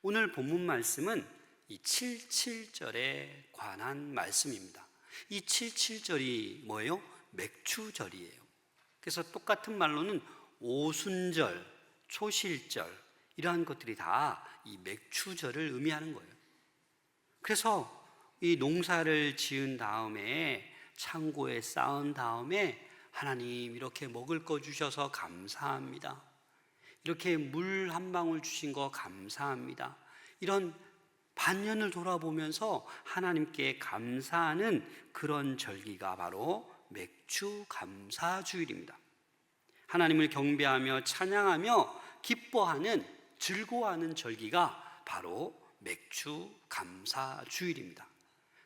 오늘 본문 말씀은 이 77절에 관한 말씀입니다. 이 77절이 뭐예요? 맥추절이에요. 그래서 똑같은 말로는 오순절, 초실절 이러한 것들이 다 이 맥추절을 의미하는 거예요. 그래서 이 농사를 지은 다음에 창고에 쌓은 다음에 하나님 이렇게 먹을 거 주셔서 감사합니다. 이렇게 물 한 방울 주신 거 감사합니다. 이런 반년을 돌아보면서 하나님께 감사하는 그런 절기가 바로 맥추감사주일입니다. 하나님을 경배하며 찬양하며 기뻐하는, 즐거워하는 절기가 바로 맥추감사주일입니다.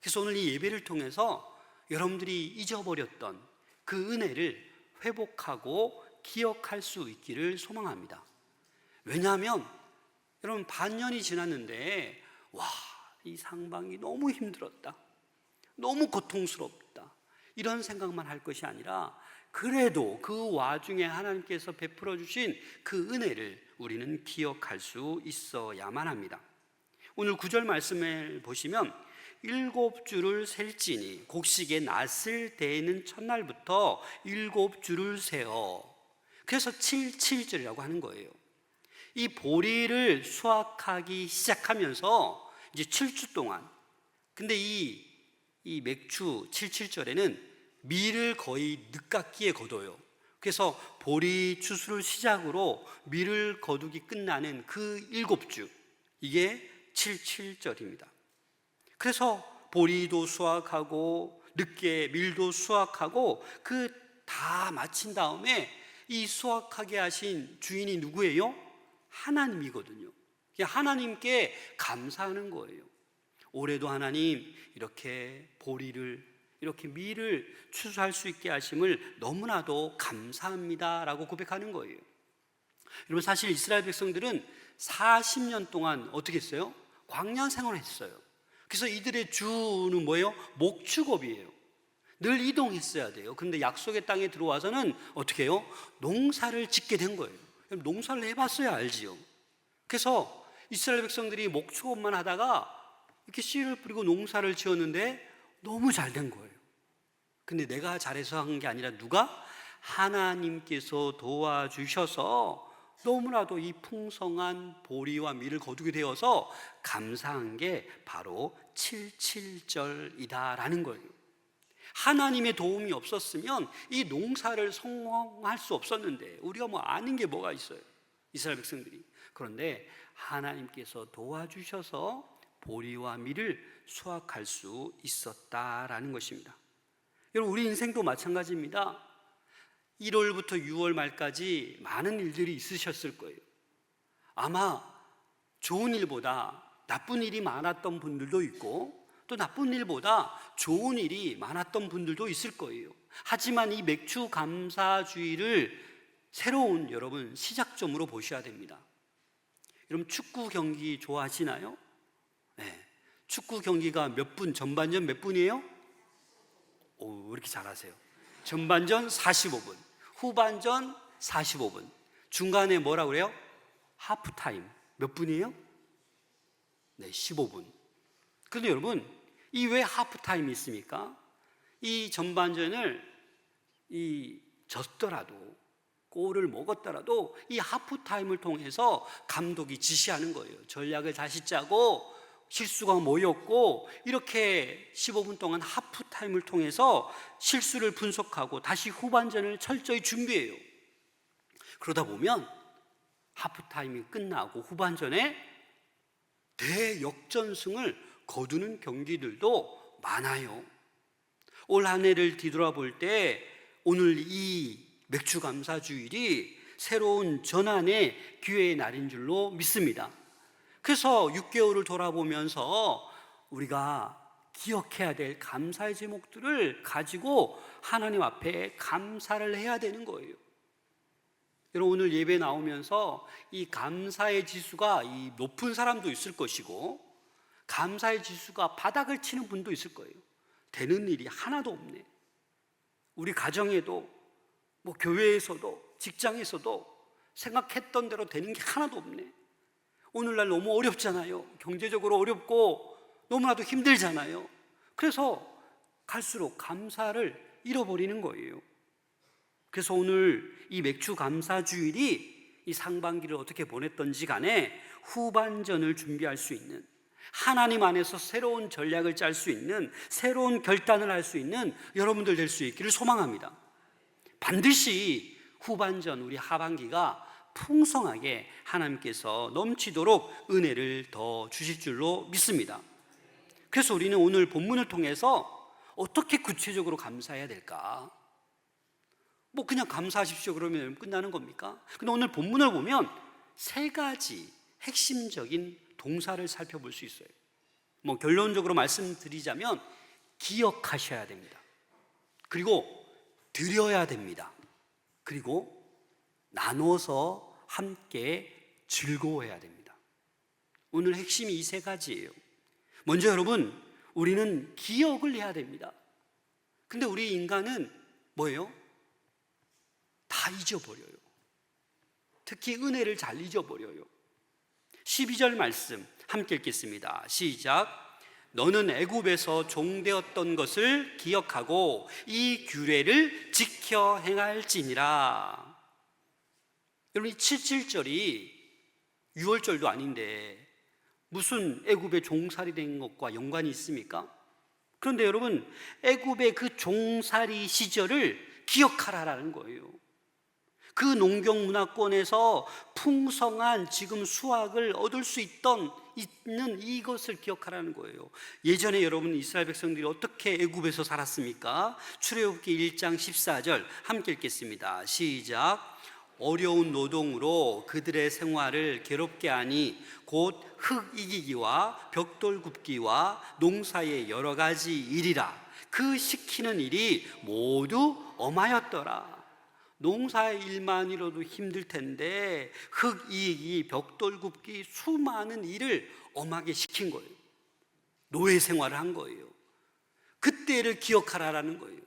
그래서 오늘 이 예배를 통해서 여러분들이 잊어버렸던 그 은혜를 회복하고 기억할 수 있기를 소망합니다. 왜냐하면 여러분, 반년이 지났는데 이 상방이 너무 힘들었다, 너무 고통스럽다, 이런 생각만 할 것이 아니라 그래도 그 와중에 하나님께서 베풀어 주신 그 은혜를 우리는 기억할 수 있어야만 합니다. 오늘 9절 말씀을 보시면 7주를 셀지니 곡식에 낫을 대는 첫날부터 7주를 세어, 그래서 77절이라고 하는 거예요. 이 보리를 수확하기 시작하면서 이제 7주 동안, 근데 이 맥추 77절에는 밀을 거의 늦깎이에 거둬요. 그래서 보리 추수를 시작으로 밀을 거두기 끝나는 그 7주, 이게 77절입니다. 그래서 보리도 수확하고 늦게 밀도 수확하고 그 다 마친 다음에 이 수확하게 하신 주인이 누구예요? 하나님이거든요. 하나님께 감사하는 거예요. 올해도 하나님 이렇게 보리를, 이렇게 밀을 추수할 수 있게 하심을 너무나도 감사합니다 라고 고백하는 거예요. 여러분, 사실 이스라엘 백성들은 40년 동안 어떻게 했어요? 광야 생활을 했어요. 그래서 이들의 주는 뭐예요? 목축업이에요. 늘 이동했어야 돼요. 그런데 약속의 땅에 들어와서는 어떻게 해요? 농사를 짓게 된 거예요. 농사를 해봤어야 알지요. 그래서 이스라엘 백성들이 목축업만 하다가 이렇게 씨를 뿌리고 농사를 지었는데 너무 잘 된 거예요. 근데 내가 잘해서 한 게 아니라 누가? 하나님께서 도와주셔서 너무나도 이 풍성한 보리와 밀을 거두게 되어서 감사한 게 바로 77절이다라는 거예요. 하나님의 도움이 없었으면 이 농사를 성공할 수 없었는데, 우리가 뭐 아는 게 뭐가 있어요, 이스라엘 백성들이. 그런데 하나님께서 도와주셔서 보리와 밀을 수확할 수 있었다라는 것입니다. 여러분, 우리 인생도 마찬가지입니다. 1월부터 6월 말까지 많은 일들이 있으셨을 거예요. 아마 좋은 일보다 나쁜 일이 많았던 분들도 있고, 또 나쁜 일보다 좋은 일이 많았던 분들도 있을 거예요. 하지만 이 맥추감사주의를 새로운 여러분 시작점으로 보셔야 됩니다. 여러분, 축구 경기 좋아하시나요? 네. 축구 경기가 몇 분, 전반전 몇 분이에요? 오, 왜 이렇게 잘하세요? 전반전 45분, 후반전 45분, 중간에 뭐라고 그래요? 하프타임 몇 분이에요? 네, 15분. 그런데 여러분, 이 왜 하프타임이 있습니까? 이 전반전을 졌더라도, 골을 먹었더라도 이 하프타임을 통해서 감독이 지시하는 거예요. 전략을 다시 짜고 실수가 뭐였고, 이렇게 15분 동안 하프타임을 통해서 실수를 분석하고 다시 후반전을 철저히 준비해요. 그러다 보면 하프타임이 끝나고 후반전에 대역전승을 거두는 경기들도 많아요. 올 한 해를 뒤돌아볼 때 오늘 이 맥추감사주일이 새로운 전환의 기회의 날인 줄로 믿습니다. 그래서 6개월을 돌아보면서 우리가 기억해야 될 감사의 제목들을 가지고 하나님 앞에 감사를 해야 되는 거예요. 여러분, 오늘 예배 나오면서 이 감사의 지수가 이 높은 사람도 있을 것이고, 감사의 지수가 바닥을 치는 분도 있을 거예요. 되는 일이 하나도 없네. 우리 가정에도, 교회에서도, 직장에서도 생각했던 대로 되는 게 하나도 없네. 오늘날 너무 어렵잖아요. 경제적으로 어렵고 너무나도 힘들잖아요. 그래서 갈수록 감사를 잃어버리는 거예요. 그래서 오늘 이 맥주 감사 주일이 이 상반기를 어떻게 보냈던지 간에 후반전을 준비할 수 있는, 하나님 안에서 새로운 전략을 짤 수 있는, 새로운 결단을 할 수 있는 여러분들 될 수 있기를 소망합니다. 반드시 후반전, 우리 하반기가 풍성하게 하나님께서 넘치도록 은혜를 더 주실 줄로 믿습니다. 그래서 우리는 오늘 본문을 통해서 어떻게 구체적으로 감사해야 될까? 뭐 그냥 감사하십시오 그러면 끝나는 겁니까? 근데 오늘 본문을 보면 세 가지 핵심적인 동사를 살펴볼 수 있어요. 뭐 결론적으로 말씀드리자면 기억하셔야 됩니다. 그리고 드려야 됩니다. 그리고 나눠서 함께 즐거워해야 됩니다. 오늘 핵심이 이 세 가지예요. 먼저 여러분, 우리는 기억을 해야 됩니다. 근데 우리 인간은 뭐예요? 다 잊어버려요. 특히 은혜를 잘 잊어버려요. 12절 말씀 함께 읽겠습니다. 시작. 너는 애굽에서 종되었던 것을 기억하고 이 규례를 지켜 행할지니라. 여러분, 이 77절이 6월절도 아닌데 무슨 애굽의 종살이 된 것과 연관이 있습니까? 그런데 여러분, 애굽의 그 종살이 시절을 기억하라라는 거예요. 그 농경 문화권에서 풍성한 지금 수확을 얻을 수 있는 이것을 기억하라는 거예요. 예전에 여러분 이스라엘 백성들이 어떻게 애굽에서 살았습니까? 출애굽기 1장 14절 함께 읽겠습니다. 시작. 어려운 노동으로 그들의 생활을 괴롭게 하니 곧 흙 이기기와 벽돌 굽기와 농사의 여러 가지 일이라. 그 시키는 일이 모두 엄하였더라. 농사의 일만 이뤄도 힘들 텐데 흙 이기, 벽돌 굽기, 수많은 일을 엄하게 시킨 거예요. 노예 생활을 한 거예요. 그때를 기억하라라는 거예요.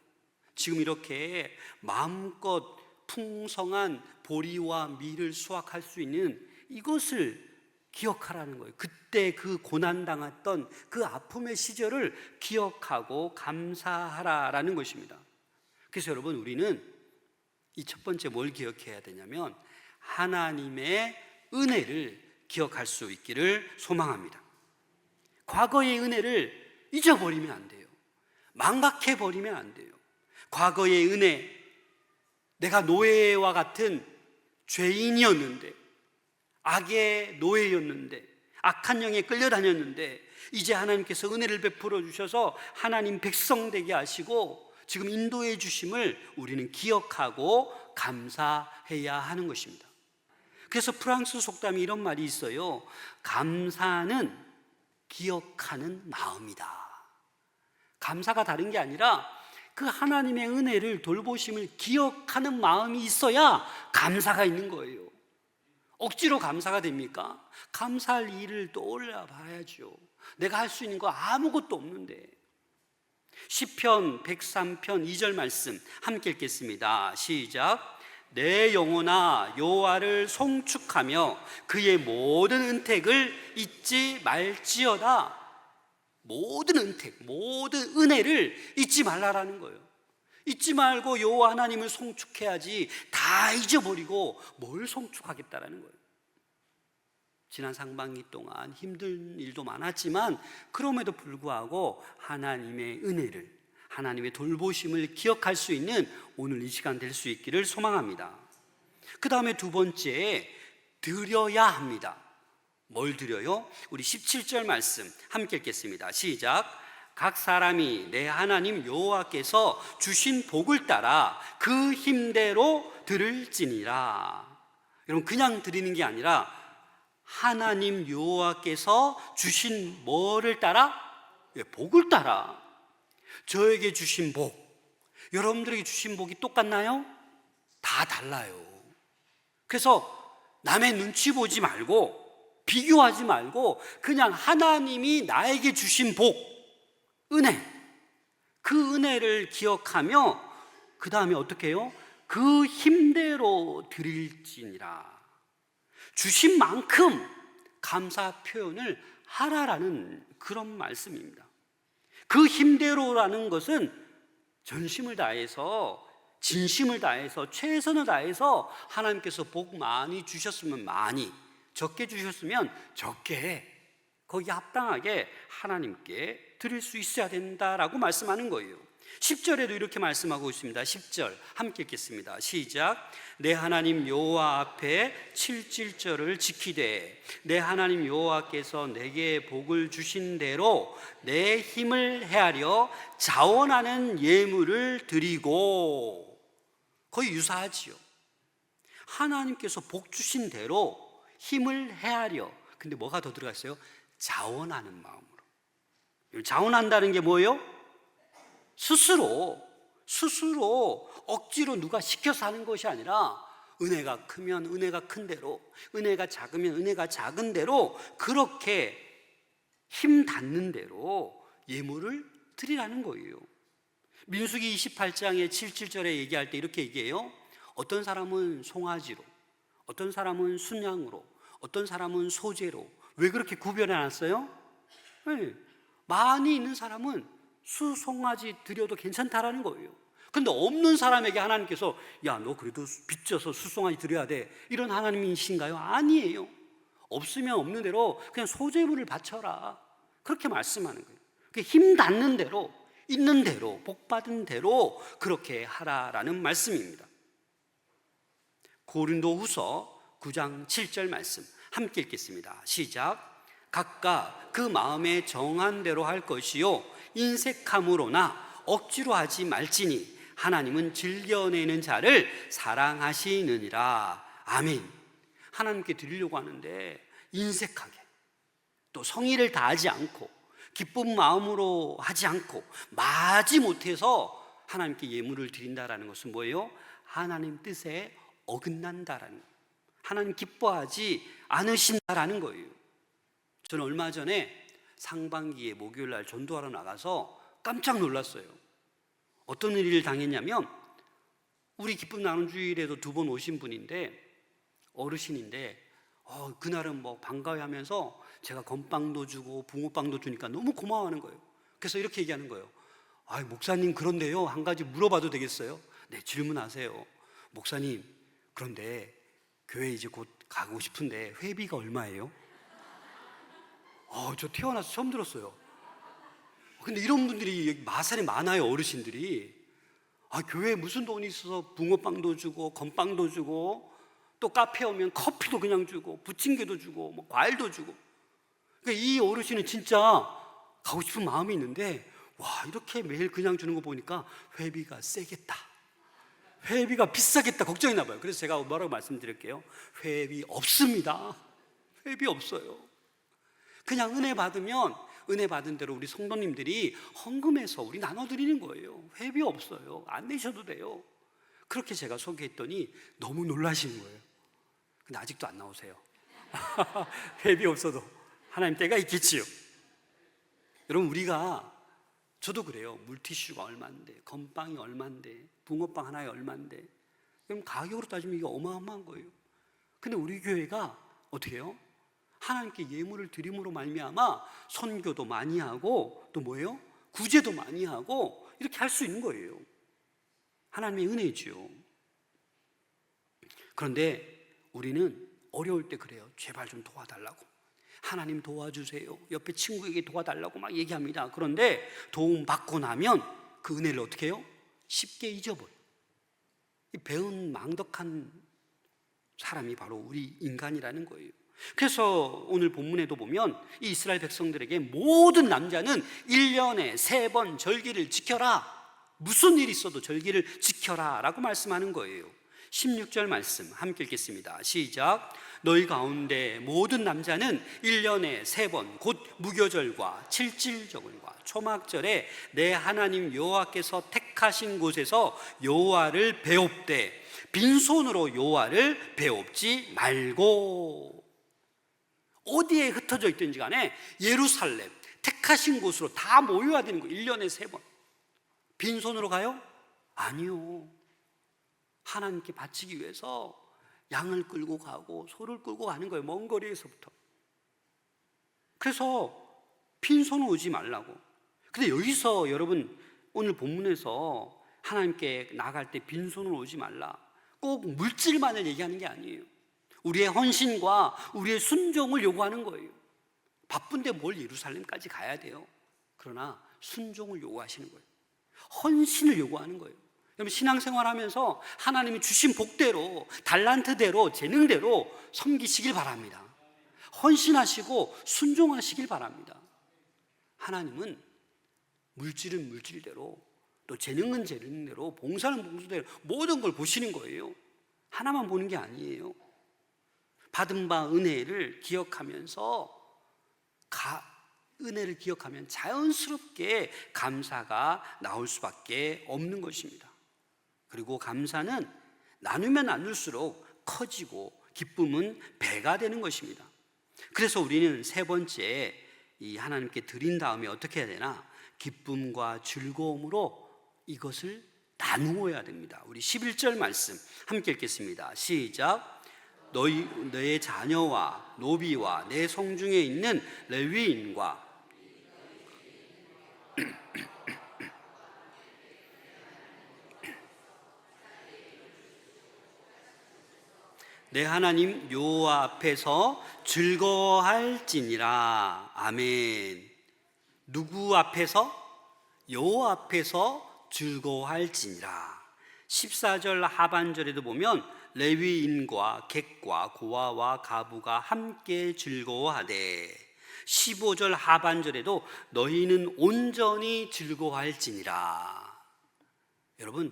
지금 이렇게 마음껏 풍성한 보리와 밀을 수확할 수 있는 이것을 기억하라는 거예요. 그때 그 고난당했던 그 아픔의 시절을 기억하고 감사하라라는 것입니다. 그래서 여러분, 우리는 이 첫 번째 뭘 기억해야 되냐면 하나님의 은혜를 기억할 수 있기를 소망합니다. 과거의 은혜를 잊어버리면 안 돼요. 망각해버리면 안 돼요. 과거의 은혜, 내가 노예와 같은 죄인이었는데, 악의 노예였는데, 악한 영에 끌려다녔는데 이제 하나님께서 은혜를 베풀어 주셔서 하나님 백성 되게 하시고 지금 인도해 주심을 우리는 기억하고 감사해야 하는 것입니다. 그래서 프랑스 속담에 이런 말이 있어요. 감사는 기억하는 마음이다. 감사가 다른 게 아니라 그 하나님의 은혜를, 돌보심을 기억하는 마음이 있어야 감사가 있는 거예요. 억지로 감사가 됩니까? 감사할 일을 떠올려 봐야죠. 내가 할 수 있는 거 아무것도 없는데. 시편 103편 2절 말씀 함께 읽겠습니다. 시작. 내 영혼아 여호와를 송축하며 그의 모든 은택을 잊지 말지어다. 모든 은택, 모든 은혜를 잊지 말라라는 거예요. 잊지 말고 여호와 하나님을 송축해야지. 다 잊어버리고 뭘 송축하겠다라는 거예요. 지난 상반기 동안 힘든 일도 많았지만 그럼에도 불구하고 하나님의 은혜를, 하나님의 돌보심을 기억할 수 있는 오늘 이 시간 될 수 있기를 소망합니다. 그 다음에 두 번째, 드려야 합니다. 뭘 드려요? 우리 17절 말씀 함께 읽겠습니다. 시작. 각 사람이 내 하나님 여호와께서 주신 복을 따라 그 힘대로 드릴지니라. 여러분, 그냥 드리는 게 아니라 하나님 여호와께서 주신 뭐를 따라? 복을 따라. 저에게 주신 복, 여러분들에게 주신 복이 똑같나요? 다 달라요. 그래서 남의 눈치 보지 말고, 비교하지 말고 그냥 하나님이 나에게 주신 복, 은혜, 그 은혜를 기억하며 그 다음에 어떻게 해요? 그 힘대로 드릴지니라. 주신 만큼 감사 표현을 하라라는 그런 말씀입니다. 그 힘대로라는 것은 전심을 다해서, 진심을 다해서, 최선을 다해서 하나님께서 복 많이 주셨으면 많이, 적게 주셨으면 적게, 거기에 합당하게 하나님께 드릴 수 있어야 된다라고 말씀하는 거예요. 10절에도 이렇게 말씀하고 있습니다. 10절 함께 읽겠습니다. 시작. 내 하나님 여호와 앞에 7절을 지키되 내 하나님 여호와께서 내게 복을 주신 대로 내 힘을 헤아려 자원하는 예물을 드리고, 거의 유사하지요. 하나님께서 복 주신 대로 힘을 헤아려, 근데 뭐가 더 들어갔어요? 자원하는 마음으로. 자원한다는 게 뭐예요? 스스로 억지로 누가 시켜서 하는 것이 아니라, 은혜가 크면 은혜가 큰 대로, 은혜가 작으면 은혜가 작은 대로, 그렇게 힘 닿는 대로 예물을 드리라는 거예요. 민수기 28장의 7절에 얘기할 때 이렇게 얘기해요. 어떤 사람은 송아지로, 어떤 사람은 순양으로, 어떤 사람은 소재로. 왜 그렇게 구별해 놨어요? 네. 많이 있는 사람은 수송아지 드려도 괜찮다라는 거예요. 근데 없는 사람에게 하나님께서 야, 너 그래도 빚져서 수송아지 드려야 돼, 이런 하나님이신가요? 아니에요. 없으면 없는 대로 그냥 소재물을 바쳐라, 그렇게 말씀하는 거예요. 힘 닿는 대로, 있는 대로, 복 받은 대로 그렇게 하라라는 말씀입니다. 고린도후서 9장 7절 말씀 함께 읽겠습니다. 시작. 각각 그 마음에 정한 대로 할 것이요 인색함으로나 억지로 하지 말지니 하나님은 즐겨내는 자를 사랑하시느니라. 아멘. 하나님께 드리려고 하는데 인색하게, 또 성의를 다하지 않고, 기쁜 마음으로 하지 않고, 마지 못해서 하나님께 예물을 드린다라는 것은 뭐예요? 하나님 뜻에 어긋난다라는 거예요. 하나님 기뻐하지 않으신다라는 거예요. 저는 얼마 전에 상반기에 목요일 날 전도하러 나가서 깜짝 놀랐어요. 어떤 일을 당했냐면, 우리 기쁨 나눔 주일에도 2번 오신 분인데, 어르신인데, 그날은 뭐 반가워하면서 제가 건빵도 주고 붕어빵도 주니까 너무 고마워하는 거예요. 그래서 이렇게 얘기하는 거예요. 목사님, 그런데요, 한 가지 물어봐도 되겠어요? 네, 질문하세요. 목사님, 그런데 교회 이제 곧 가고 싶은데 회비가 얼마예요? 저 태어나서 처음 들었어요. 근데 이런 분들이 마산에 많아요. 어르신들이. 교회에 무슨 돈이 있어서 붕어빵도 주고 건빵도 주고, 또 카페 오면 커피도 그냥 주고 부침개도 주고 뭐 과일도 주고. 그러니까 이 어르신은 진짜 가고 싶은 마음이 있는데, 와, 이렇게 매일 그냥 주는 거 보니까 회비가 세겠다, 회비가 비싸겠다 걱정했나 봐요. 그래서 제가 뭐라고 말씀드릴게요. 회비 없습니다. 회비 없어요. 그냥 은혜 받으면 은혜 받은 대로 우리 성도님들이 헌금해서 우리 나눠드리는 거예요. 회비 없어요. 안 내셔도 돼요. 그렇게 제가 소개했더니 너무 놀라시는 거예요. 근데 아직도 안 나오세요. 회비 없어도 하나님 때가 있겠지요. 여러분, 저도 그래요. 물티슈가 얼마인데, 건빵이 얼마인데, 붕어빵 하나에 얼마인데. 그럼 가격으로 따지면 이게 어마어마한 거예요. 근데 우리 교회가 어떻게 해요? 하나님께 예물을 드림으로 말미암아 선교도 많이 하고, 또 뭐예요? 구제도 많이 하고, 이렇게 할 수 있는 거예요. 하나님의 은혜죠. 그런데 우리는 어려울 때 그래요. 제발 좀 도와달라고, 하나님 도와주세요, 옆에 친구에게 도와달라고 막 얘기합니다. 그런데 도움 받고 나면 그 은혜를 어떻게 해요? 쉽게 잊어버려요. 배은 망덕한 사람이 바로 우리 인간이라는 거예요. 그래서 오늘 본문에도 보면 이 이스라엘 백성들에게 모든 남자는 1년에 3번 절기를 지켜라, 무슨 일이 있어도 절기를 지켜라 라고 말씀하는 거예요. 16절 말씀 함께 읽겠습니다. 시작. 너희 가운데 모든 남자는 1년에 3번 곧 무교절과 칠칠절과 초막절에 내 하나님 여호와께서 택하신 곳에서 여호와를 배웁되 빈손으로 여호와를 배웁지 말고. 어디에 흩어져 있든지 간에 예루살렘 택하신 곳으로 다 모여야 되는 거예요. 1년에 3번. 빈손으로 가요? 아니요. 하나님께 바치기 위해서 양을 끌고 가고 소를 끌고 가는 거예요. 먼 거리에서부터. 그래서 빈손으로 오지 말라고. 근데 여기서 여러분 오늘 본문에서 하나님께 나갈 때 빈손으로 오지 말라, 꼭 물질만을 얘기하는 게 아니에요. 우리의 헌신과 우리의 순종을 요구하는 거예요. 바쁜데 뭘 예루살렘까지 가야 돼요. 그러나 순종을 요구하시는 거예요. 헌신을 요구하는 거예요. 여러분 신앙생활하면서 하나님이 주신 복대로, 달란트대로, 재능대로 섬기시길 바랍니다. 헌신하시고 순종하시길 바랍니다. 하나님은 물질은 물질대로, 또 재능은 재능대로, 봉사는 봉사대로 모든 걸 보시는 거예요. 하나만 보는 게 아니에요. 받은 바 은혜를 기억하면서 은혜를 기억하면 자연스럽게 감사가 나올 수밖에 없는 것입니다. 그리고 감사는 나누면 나눌수록 커지고 기쁨은 배가 되는 것입니다. 그래서 우리는 세 번째, 이 하나님께 드린 다음에 어떻게 해야 되나? 기쁨과 즐거움으로 이것을 나누어야 됩니다. 우리 11절 말씀 함께 읽겠습니다. 시작. 너의 자녀와 노비와 내 성중에 있는 레위인과 내 하나님 여호와 앞에서 즐거워할지니라. 아멘. 누구 앞에서? 여호와 앞에서 즐거워할지니라. 14절 하반절에도 보면 레위인과 객과 고아와 가부가 함께 즐거워하되, 15절 하반절에도 너희는 온전히 즐거워할지니라. 여러분,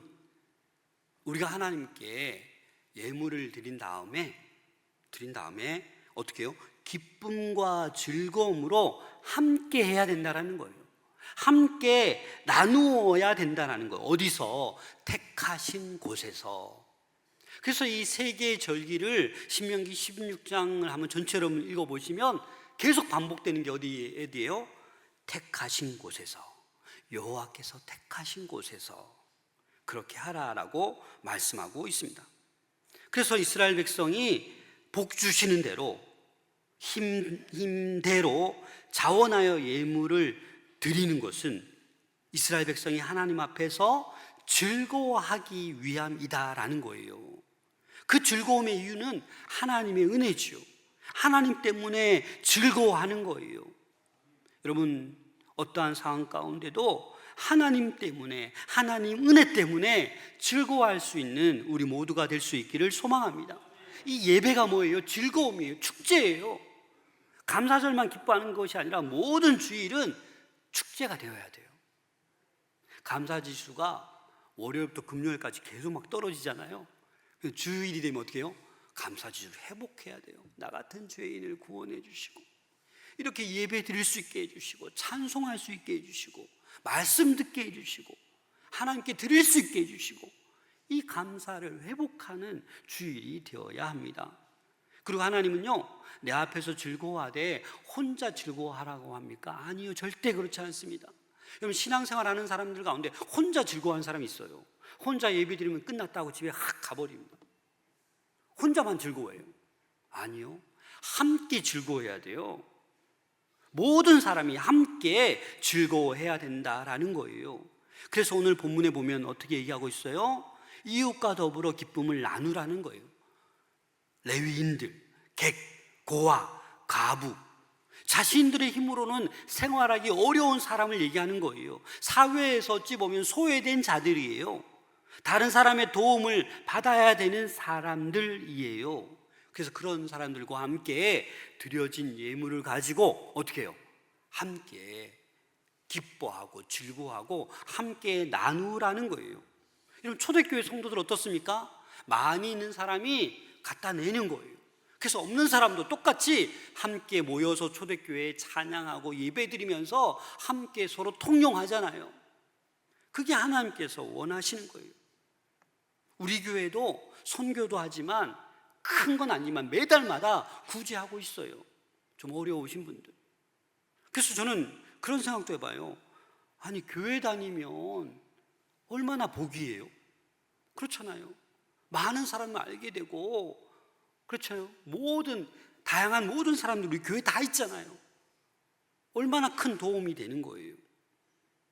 우리가 하나님께 예물을 드린 다음에 어떻게 해요? 기쁨과 즐거움으로 함께 해야 된다는 거예요. 함께 나누어야 된다는 거예요. 어디서? 택하신 곳에서. 그래서 이 세 개의 절기를 신명기 16장을 한번 전체로 읽어보시면 계속 반복되는 게 어디예요? 택하신 곳에서, 여호와께서 택하신 곳에서 그렇게 하라라고 말씀하고 있습니다. 그래서 이스라엘 백성이 복 주시는 대로 힘대로 자원하여 예물을 드리는 것은 이스라엘 백성이 하나님 앞에서 즐거워하기 위함이다라는 거예요. 그 즐거움의 이유는 하나님의 은혜지요. 하나님 때문에 즐거워하는 거예요. 여러분, 어떠한 상황 가운데도 하나님 때문에, 하나님 은혜 때문에 즐거워할 수 있는 우리 모두가 될 수 있기를 소망합니다. 이 예배가 뭐예요? 즐거움이에요. 축제예요. 감사절만 기뻐하는 것이 아니라 모든 주일은 축제가 되어야 돼요. 감사지수가 월요일부터 금요일까지 계속 막 떨어지잖아요. 주일이 되면 어떻게 해요? 감사지수를 회복해야 돼요. 나 같은 죄인을 구원해 주시고, 이렇게 예배 드릴 수 있게 해주시고, 찬송할 수 있게 해주시고, 말씀 듣게 해주시고, 하나님께 드릴 수 있게 해주시고, 이 감사를 회복하는 주일이 되어야 합니다. 그리고 하나님은요, 내 앞에서 즐거워하되 혼자 즐거워하라고 합니까? 아니요, 절대 그렇지 않습니다. 여러분, 신앙생활 하는 사람들 가운데 혼자 즐거워하는 사람이 있어요. 혼자 예배 드리면 끝났다고 집에 확 가버립니다. 혼자만 즐거워해요. 아니요, 함께 즐거워해야 돼요. 모든 사람이 함께 즐거워해야 된다라는 거예요. 그래서 오늘 본문에 보면 어떻게 얘기하고 있어요? 이웃과 더불어 기쁨을 나누라는 거예요. 레위인들, 객, 고아, 가부, 자신들의 힘으로는 생활하기 어려운 사람을 얘기하는 거예요. 사회에서 어찌 보면 소외된 자들이에요. 다른 사람의 도움을 받아야 되는 사람들이에요. 그래서 그런 사람들과 함께 드려진 예물을 가지고 어떻게 해요? 함께 기뻐하고 즐거워하고 함께 나누라는 거예요. 여러분, 초대교회 성도들 어떻습니까? 많이 있는 사람이 갖다 내는 거예요. 그래서 없는 사람도 똑같이 함께 모여서 초대교회에 찬양하고 예배드리면서 함께 서로 통용하잖아요. 그게 하나님께서 원하시는 거예요. 우리 교회도 선교도 하지만 큰 건 아니지만 매달마다 구제하고 있어요. 좀 어려우신 분들. 그래서 저는 그런 생각도 해봐요. 아니, 교회 다니면 얼마나 복이에요? 그렇잖아요. 많은 사람을 알게 되고, 그렇잖아요. 다양한 모든 사람들 우리 교회 다 있잖아요. 얼마나 큰 도움이 되는 거예요.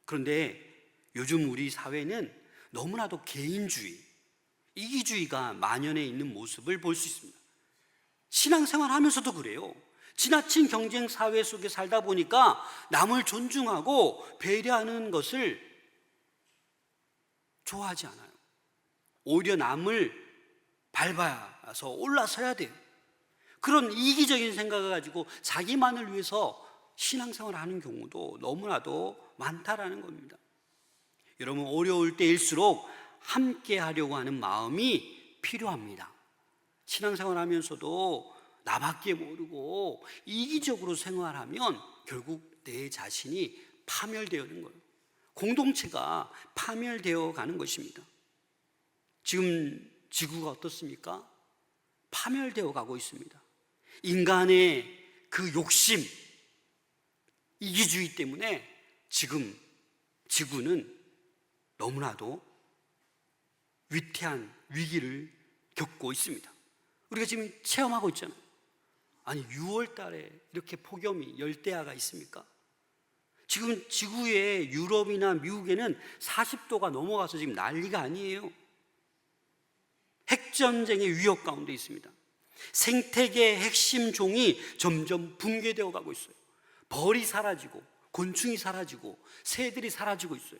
그런데 요즘 우리 사회는 너무나도 개인주의, 이기주의가 만연해 있는 모습을 볼 수 있습니다. 신앙생활 하면서도 그래요. 지나친 경쟁 사회 속에 살다 보니까 남을 존중하고 배려하는 것을 좋아하지 않아요. 오히려 남을 밟아서 올라서야 돼요. 그런 이기적인 생각을 가지고 자기만을 위해서 신앙생활을 하는 경우도 너무나도 많다라는 겁니다. 여러분, 어려울 때일수록 함께 하려고 하는 마음이 필요합니다. 신앙생활 하면서도 나밖에 모르고 이기적으로 생활하면 결국 내 자신이 파멸되는 거예요. 공동체가 파멸되어 가는 것입니다. 지금 지구가 어떻습니까? 파멸되어 가고 있습니다. 인간의 그 욕심, 이기주의 때문에 지금 지구는 너무나도 위태한 위기를 겪고 있습니다. 우리가 지금 체험하고 있잖아요. 아니, 6월 달에 이렇게 폭염이 열대야가 있습니까? 지금 지구의 유럽이나 미국에는 40도가 넘어가서 지금 난리가 아니에요. 핵전쟁의 위협 가운데 있습니다. 생태계의 핵심 종이 점점 붕괴되어 가고 있어요. 벌이 사라지고 곤충이 사라지고 새들이 사라지고 있어요.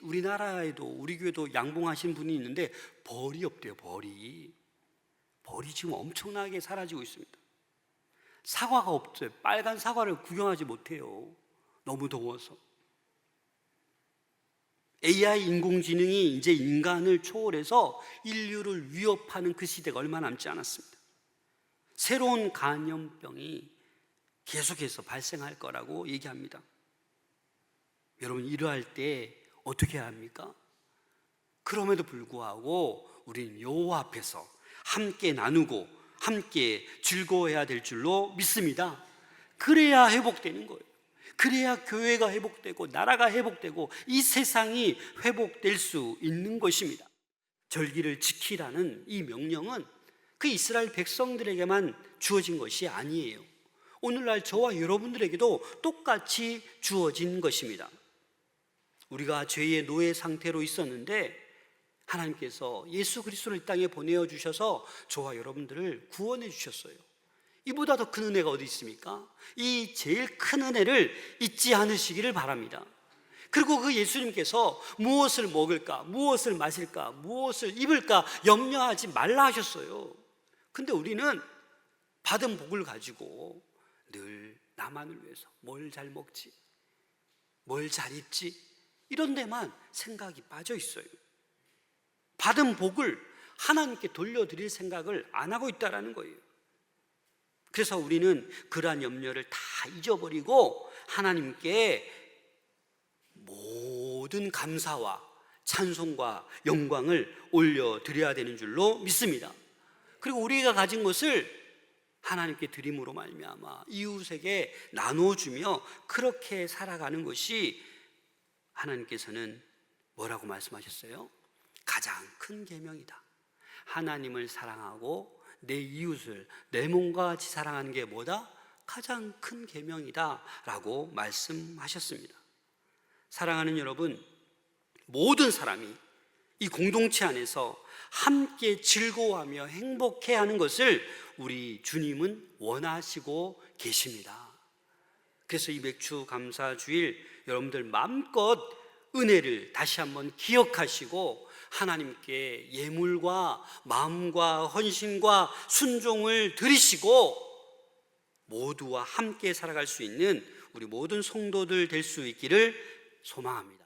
우리나라에도, 우리 교회도 양봉하신 분이 있는데 벌이 없대요. 벌이 지금 엄청나게 사라지고 있습니다. 사과가 없어요. 빨간 사과를 구경하지 못해요. 너무 더워서. AI 인공지능이 이제 인간을 초월해서 인류를 위협하는 그 시대가 얼마 남지 않았습니다. 새로운 감염병이 계속해서 발생할 거라고 얘기합니다. 여러분, 이러할 때 어떻게 해야 합니까? 그럼에도 불구하고 우리는 여호와 앞에서 함께 나누고 함께 즐거워해야 될 줄로 믿습니다. 그래야 회복되는 거예요. 그래야 교회가 회복되고 나라가 회복되고 이 세상이 회복될 수 있는 것입니다. 절기를 지키라는 이 명령은 그 이스라엘 백성들에게만 주어진 것이 아니에요. 오늘날 저와 여러분들에게도 똑같이 주어진 것입니다. 우리가 죄의 노예 상태로 있었는데 하나님께서 예수 그리스도를 이 땅에 보내어 주셔서 저와 여러분들을 구원해 주셨어요. 이보다 더 큰 은혜가 어디 있습니까? 이 제일 큰 은혜를 잊지 않으시기를 바랍니다. 그리고 그 예수님께서 무엇을 먹을까, 무엇을 마실까, 무엇을 입을까 염려하지 말라 하셨어요. 근데 우리는 받은 복을 가지고 늘 나만을 위해서 뭘 잘 먹지, 뭘 잘 입지, 이런 데만 생각이 빠져 있어요. 받은 복을 하나님께 돌려드릴 생각을 안 하고 있다는 거예요. 그래서 우리는 그러한 염려를 다 잊어버리고 하나님께 모든 감사와 찬송과 영광을 올려드려야 되는 줄로 믿습니다. 그리고 우리가 가진 것을 하나님께 드림으로 말미암아 이웃에게 나눠주며 그렇게 살아가는 것이 하나님께서는 뭐라고 말씀하셨어요? 가장 큰 계명이다. 하나님을 사랑하고 내 이웃을 내 몸과 같이 사랑하는 게 뭐다? 가장 큰 계명이다 라고 말씀하셨습니다. 사랑하는 여러분, 모든 사람이 이 공동체 안에서 함께 즐거워하며 행복해하는 것을 우리 주님은 원하시고 계십니다. 그래서 이 맥주 감사 주일 여러분들 마음껏 은혜를 다시 한번 기억하시고 하나님께 예물과 마음과 헌신과 순종을 드리시고 모두와 함께 살아갈 수 있는 우리 모든 성도들 될 수 있기를 소망합니다.